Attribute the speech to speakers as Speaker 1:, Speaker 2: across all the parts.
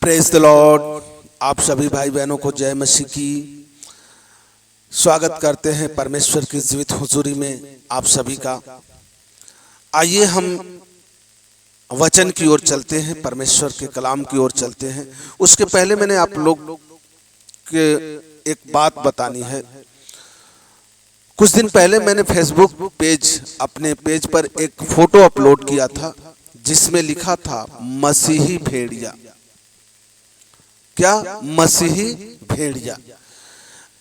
Speaker 1: Praise the Lord. आप सभी भाई बहनों को जय मसीह की स्वागत करते हैं परमेश्वर की जीवित हुजूरी में आप सभी का। आइए हम वचन की ओर चलते हैं, परमेश्वर के कलाम की ओर चलते हैं। उसके पहले मैंने आप लोग के एक बात बतानी है। कुछ दिन पहले मैंने फेसबुक पेज अपने पेज पर एक फोटो अपलोड किया था जिसमें लिखा था मसीही भेड़िया। क्या? मसीही भेड़िया।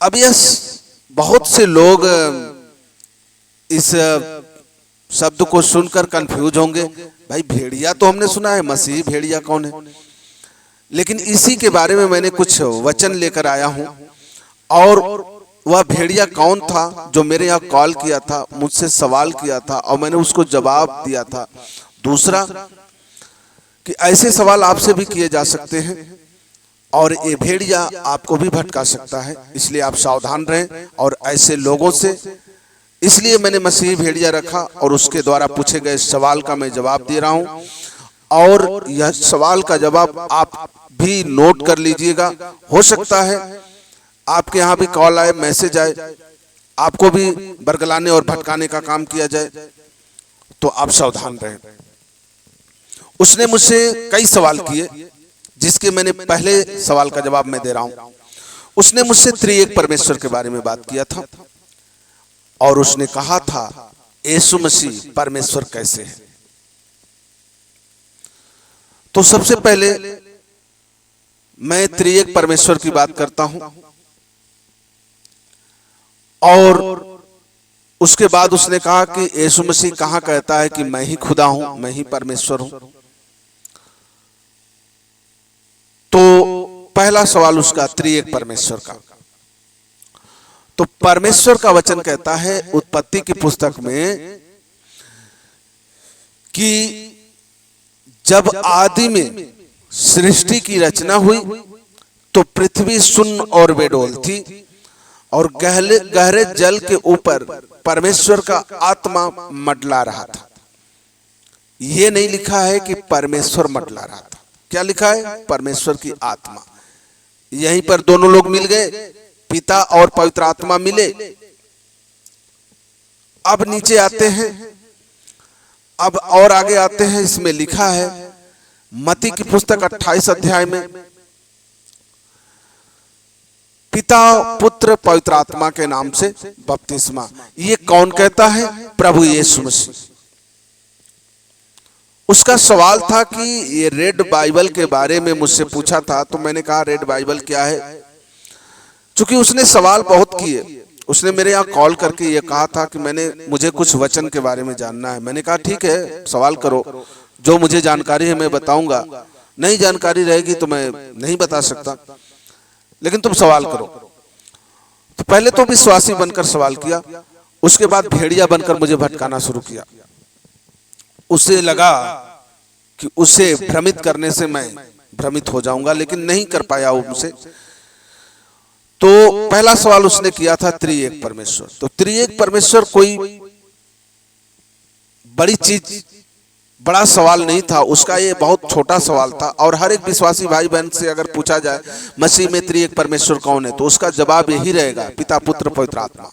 Speaker 1: अब यह बहुत से लोग इस शब्द को सुनकर कंफ्यूज होंगे, भाई भेड़िया तो हमने सुना है, मसीही भेड़िया कौन है? लेकिन इसी के बारे में मैंने कुछ वचन लेकर आया हूं। और वह भेड़िया कौन था जो मेरे यहाँ कॉल किया था, मुझसे सवाल किया था और मैंने उसको जवाब दिया था। दूसरा कि ऐसे सवाल आपसे भी किए जा सकते हैं और ये भेड़िया आपको भी भटका सकता है, इसलिए आप सावधान रहें। और ऐसे लोगों से इसलिए मैंने मसीही भेड़िया रखा और उसके द्वारा पूछे गए सवाल का मैं जवाब दे रहा हूं। और यह सवाल का जवाब आप भी नोट कर लीजिएगा। हो सकता है आपके यहाँ भी कॉल आए, मैसेज आए, आपको भी बरगलाने और भटकाने का काम किया जाए, तो आप सावधान रहें। उसने मुझसे कई सवाल किए जिसके मैंने पहले सवाल का जवाब मैं दे रहा हूं। उसने मुझसे त्रिएक परमेश्वर के बारे में बात किया था और उसने कहा था यीशु मसीह परमेश्वर कैसे है। तो सबसे पहले मैं त्रिएक परमेश्वर की बात करता हूं और उसके बाद उसने कहा कि यीशु मसीह कहां कहता है कि मैं ही खुदा हूं, मैं ही परमेश्वर हूं। तो पहला सवाल उसका त्रिएक परमेश्वर का। तो परमेश्वर का वचन कहता है उत्पत्ति की पुस्तक में कि जब आदि में सृष्टि की रचना हुई तो पृथ्वी शून्य और बेडौल थी और गहरे जल के ऊपर परमेश्वर का आत्मा मंडला रहा था। यह नहीं लिखा है कि परमेश्वर मंडला रहा था। क्या लिखा है? परमेश्वर की आत्मा। यहीं पर दोनों लोग मिल गए, पिता और पवित्र आत्मा मिले। अब नीचे आते हैं, अब और आगे आते हैं। इसमें लिखा है मत्ती की पुस्तक 28 अध्याय में पिता पुत्र पवित्र आत्मा के नाम से बपतिस्मा। ये कौन कहता है? प्रभु यीशु मसीह। उसका सवाल था कि ये रेड बाइबल के बारे में मुझसे पूछा था, तो मैंने कहा रेड बाइबल क्या है। चूंकि उसने सवाल बहुत किए, उसने मेरे यहाँ कॉल करके ये कहा था कि मुझे कुछ वचन के बारे में जानना है। मैंने कहा ठीक है, सवाल करो, जो मुझे जानकारी है मैं बताऊंगा, नहीं जानकारी रहेगी तो मैं नहीं बता सकता, लेकिन तुम सवाल करो। तो पहले तो विश्वासी बनकर सवाल किया, उसके बाद भेड़िया बनकर मुझे भटकाना शुरू किया। उसे लगा कि उसे भ्रमित करने से मैं भ्रमित हो जाऊंगा, लेकिन नहीं कर पाया उनसे। तो पहला सवाल उसने किया था त्रिएक परमेश्वर। तो त्रिएक परमेश्वर कोई बड़ी चीज, बड़ा सवाल नहीं था उसका, ये बहुत छोटा सवाल था। और हर एक विश्वासी भाई बहन से अगर पूछा जाए मसीह में त्रिएक परमेश्वर कौन है, तो उसका जवाब यही रहेगा, पिता पुत्र पवित्र आत्मा।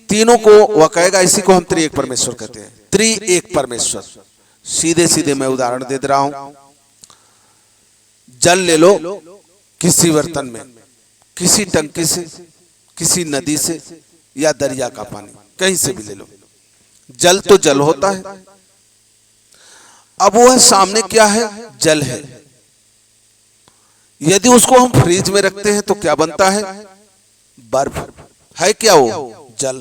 Speaker 1: तीनों को वह कहेगा, इसी को हम त्रिएक परमेश्वर कहते हैं, त्रिएक परमेश्वर। सीधे सीधे मैं उदाहरण दे रहा हूं। जल ले लो किसी बर्तन में, किसी टंकी से, किसी नदी से या दरिया का पानी, कहीं से भी ले लो, जल तो जल होता है। अब वह सामने क्या है? जल है। यदि उसको हम फ्रिज में रखते हैं तो क्या बनता है? बर्फ है। क्या वो? जल।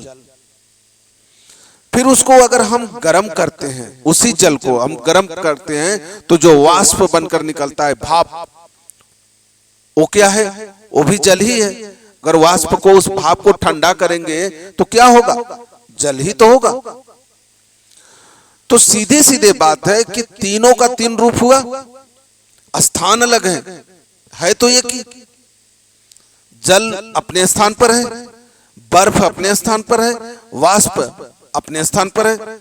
Speaker 1: फिर उसको अगर हम गर्म करते हैं, उसी जल को हम गर्म करते हैं तो जो वाष्प बनकर निकलता है, भाप, वो क्या है? वो भी जल ही है। अगर वाष्प को, उस भाप को ठंडा करेंगे तो क्या होगा? जल ही तो होगा। तो सीधे सीधे बात है कि तीनों का तीन रूप हुआ, स्थान अलग है तो एक ही। जल अपने स्थान पर है, बर्फ अपने स्थान पर है, वाष्प अपने स्थान पर है।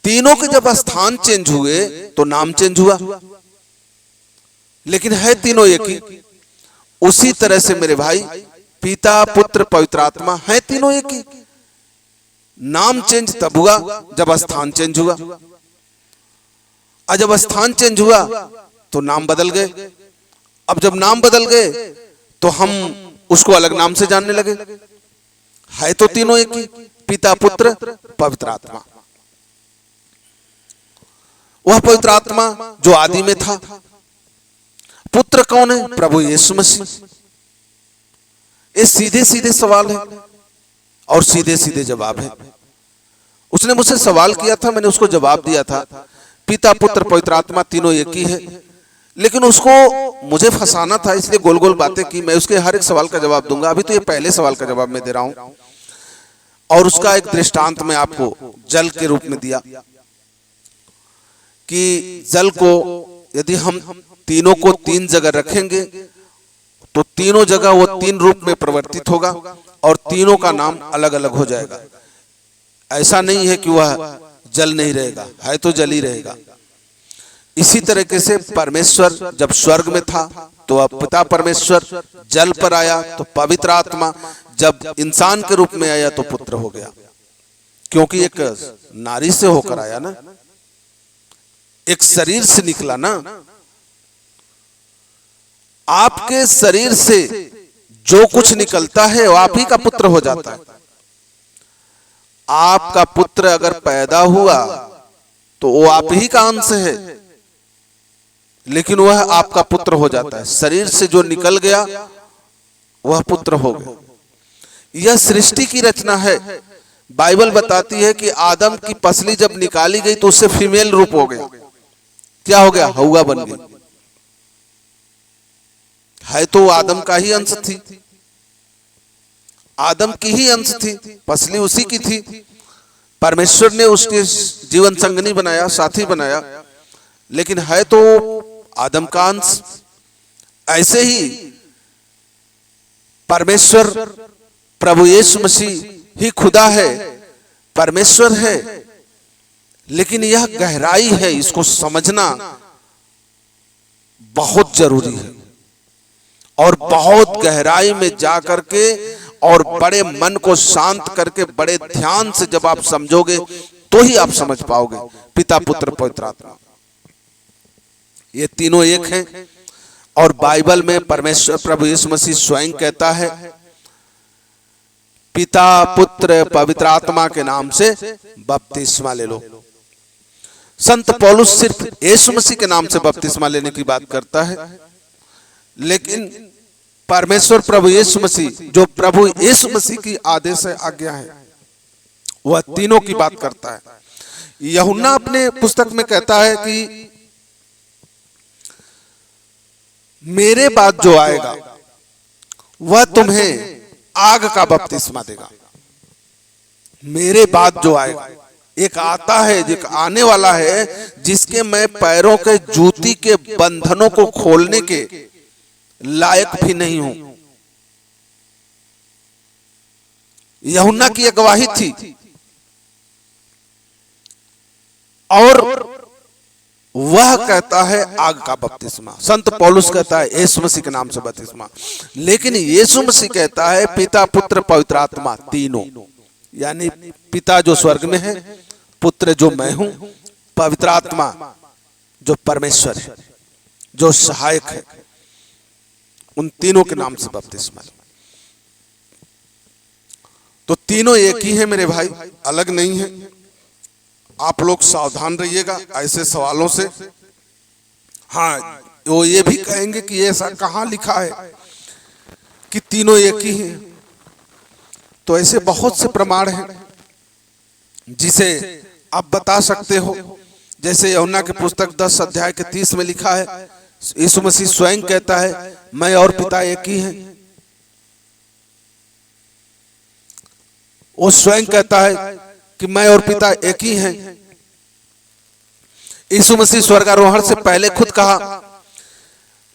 Speaker 1: तीनों के जब स्थान चेंज हुए तो नाम चेंज हुआ, लेकिन है तीनों एक ही। उसी तरह से मेरे भाई पिता पुत्र पवित्र आत्मा है तीनों एक ही। नाम चेंज तब हुआ जब स्थान चेंज हुआ, और जब स्थान चेंज हुआ तो नाम बदल गए। अब जब नाम बदल गए तो हम उसको अलग नाम से जानने लगे। है तो तीनों एक ही, पिता पुत्र पवित्र आत्मा। वह पवित्र आत्मा जो आदि में था। पुत्र कौन है? प्रभु यीशु मसीह। ये सीधे सीधे सवाल है और सीधे सीधे जवाब है। उसने मुझसे सवाल किया था, मैंने उसको जवाब दिया था पिता पुत्र पवित्र आत्मा तीनों एक ही है, लेकिन उसको मुझे फंसाना था, इसलिए गोल गोल बातें की। मैं उसके हर एक सवाल का जवाब दूंगा। अभी तो ये पहले सवाल का जवाब मैं दे रहा हूं, और उसका एक दृष्टांत मैं आपको जल के रूप में दिया कि जल को यदि हम तीनों को तीन जगह रखेंगे तो तीनों जगह वो तीन रूप में परिवर्तित होगा और तीनों का नाम अलग अलग हो जाएगा। ऐसा नहीं है कि वह जल नहीं रहेगा, है तो जल ही रहेगा। इसी तरीके से परमेश्वर जब स्वर्ग में था तो अब पिता परमेश्वर जल पर आया, तो पवित्र आत्मा जब इंसान के रूप में आया तो पुत्र हो गया, क्योंकि एक नारी से होकर आया ना, एक शरीर से निकला ना। आपके शरीर से जो कुछ निकलता है वो आप ही का पुत्र हो जाता है। आपका पुत्र अगर पैदा हुआ तो वो आप ही का अंश है, लेकिन वह आपका पुत्र हो जाता है। शरीर से जो निकल गया वह पुत्र हो गया। यह सृष्टि की रचना है। बाइबल बताती है कि आदम की पसली जब निकाली गई तो उससे फीमेल रूप हो गया। क्या हो गया? हव्वा बन गई। है तो आदम का ही अंश थी, आदम की ही अंश थी, पसली उसी की थी। परमेश्वर ने उसके जीवन संगनी बनाया, साथी बनाया, लेकिन है तो आदम का अंश। ऐसे ही परमेश्वर प्रभु यीशु मसीह ही खुदा है, परमेश्वर है, लेकिन यह गहराई है, इसको समझना बहुत जरूरी है। और बहुत गहराई में जाकर के और बड़े मन को शांत करके बड़े ध्यान से जब आप समझोगे तो ही आप समझ पाओगे पिता पुत्र पवित्र आत्मा ये तीनों एक हैं। और बाइबल में परमेश्वर प्रभु यीशु मसीह स्वयं कहता है पिता पुत्र पवित्र आत्मा के नाम से बपतिस्मा ले लो। संत पौलुस सिर्फ यीशु मसीह के नाम से बपतिस्मा लेने की बात करता है, लेकिन परमेश्वर प्रभु यीशु मसीह जो प्रभु यीशु मसीह की आदेश है, आज्ञा है, वह तीनों की बात करता है। यूहन्ना अपने पुस्तक में कहता है कि मेरे बाद जो आएगा वह तुम्हें आग का बपतिस्मा देगा। मेरे बाद जो आएगा, एक आता है, एक आने वाला है जिसके मैं पैरों के जूती के बंधनों को खोलने के लायक भी नहीं हूं। यूहन्ना की गवाही थी और वह कहता है आग का बपतिस्मा। संत पौलुस कहता है यीशु मसीह के नाम से बपतिस्मा, लेकिन यीशु मसीह कहता है पिता पुत्र पवित्र आत्मा तीनों, यानी पिता जो स्वर्ग में है, पुत्र जो मैं हूं, पवित्र आत्मा जो परमेश्वर है, जो सहायक है, उन तीनों के नाम से बपतिस्मा। तो तीनों एक ही है मेरे भाई, अलग नहीं है। आप लोग सावधान रहिएगा ऐसे सवालों से। हाँ, वो ये भी कहेंगे कि ऐसा कहाँ लिखा है कि तीनों एक ही हैं। तो ऐसे बहुत से प्रमाण हैं जिसे आप बता सकते हो। जैसे यूहन्ना की पुस्तक 10 अध्याय के 30 में लिखा है, यीशु मसीह स्वयं कहता है मैं और पिता एक ही हैं। वो स्वयं कहता है कि मैं और पिता एक ही हैं। यीशु मसीह स्वर्गारोहण से पहले खुद कहा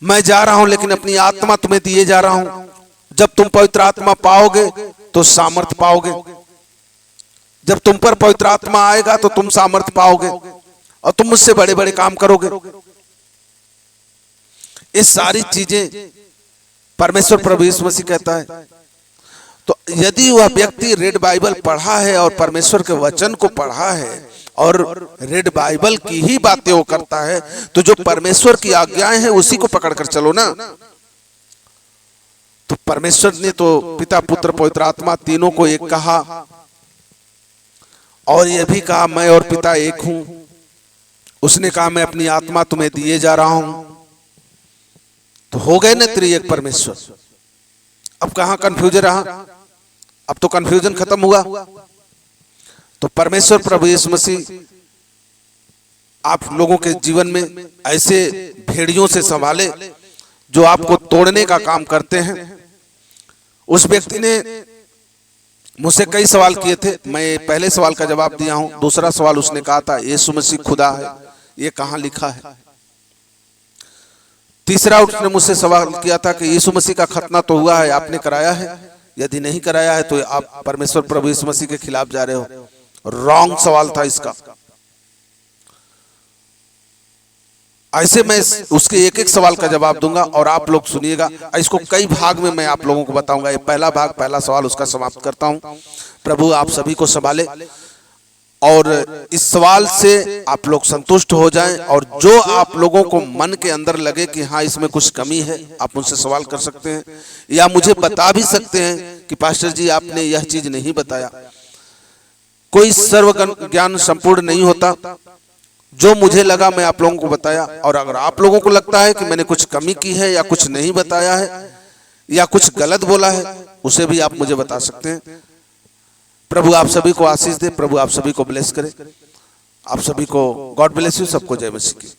Speaker 1: मैं जा रहा हूं लेकिन अपनी आत्मा तुम्हें दिए जा रहा हूं, जब तुम पवित्र आत्मा पाओगे तो सामर्थ पाओगे। जब तुम पर पवित्र आत्मा आएगा तो तुम सामर्थ्य पाओगे और तुम मुझसे बड़े बड़े काम करोगे। ये सारी चीजें परमेश्वर प्रभु यीशु मसीह कहता है। तो यदि वह व्यक्ति रेड बाइबल पढ़ा है और परमेश्वर के वचन को पढ़ा है और रेड बाइबल की ही बातें वो करता है, तो जो परमेश्वर की आज्ञाएं हैं उसी को पकड़कर चलो ना। तो परमेश्वर ने तो पिता पुत्र पवित्र आत्मा तीनों को एक कहा और यह भी कहा मैं और पिता एक हूं। उसने कहा मैं अपनी आत्मा तुम्हें दिए जा रहा हूं। तो हो गए ना त्रिएक परमेश्वर। अब कहां कंफ्यूजन रहा? अब तो कंफ्यूजन खत्म हुआ। तो परमेश्वर प्रभु यीशु मसीह आप लोगों के जीवन में ऐसे भेड़ियों से संभाले जो आपको तोड़ने का काम करते हैं। उस व्यक्ति ने मुझसे कई सवाल किए थे, मैं पहले सवाल का जवाब दिया हूं। दूसरा सवाल उसने कहा था यीशु मसीह खुदा है, ये कहां लिखा है। तीसरा उसने मुझसे सवाल किया था कि यीशु मसीह का खतना तो हुआ है, आपने कराया है? यदि नहीं कराया है तो आप परमेश्वर प्रभु यीशु मसीह के खिलाफ जा रहे हो। रॉन्ग सवाल था इसका। ऐसे मैं उसके एक एक सवाल का जवाब दूंगा और आप लोग सुनिएगा। इसको कई भाग में मैं आप लोगों को बताऊंगा। ये पहला भाग, पहला सवाल उसका समाप्त करता हूं। प्रभु आप सभी को संभाले और इस सवाल से आप लोग संतुष्ट हो जाएं और जो आप लोगों को मन के अंदर लगे कि हाँ इसमें कुछ कमी है, आप मुझसे सवाल कर सकते हैं या मुझे बता भी सकते हैं कि पास्टर जी आपने यह चीज नहीं बताया। कोई सर्व ज्ञान संपूर्ण नहीं होता। जो मुझे लगा मैं आप लोगों को बताया, और अगर आप लोगों को लगता है कि मैंने कुछ कमी की है या कुछ नहीं बताया है या कुछ गलत बोला है, उसे भी आप मुझे बता सकते हैं। प्रभु आप सभी को आशीष दे, प्रभु आप सभी को ब्लेस करे। आप सभी को गॉड ब्लेस यू। सबको जय मसीह की।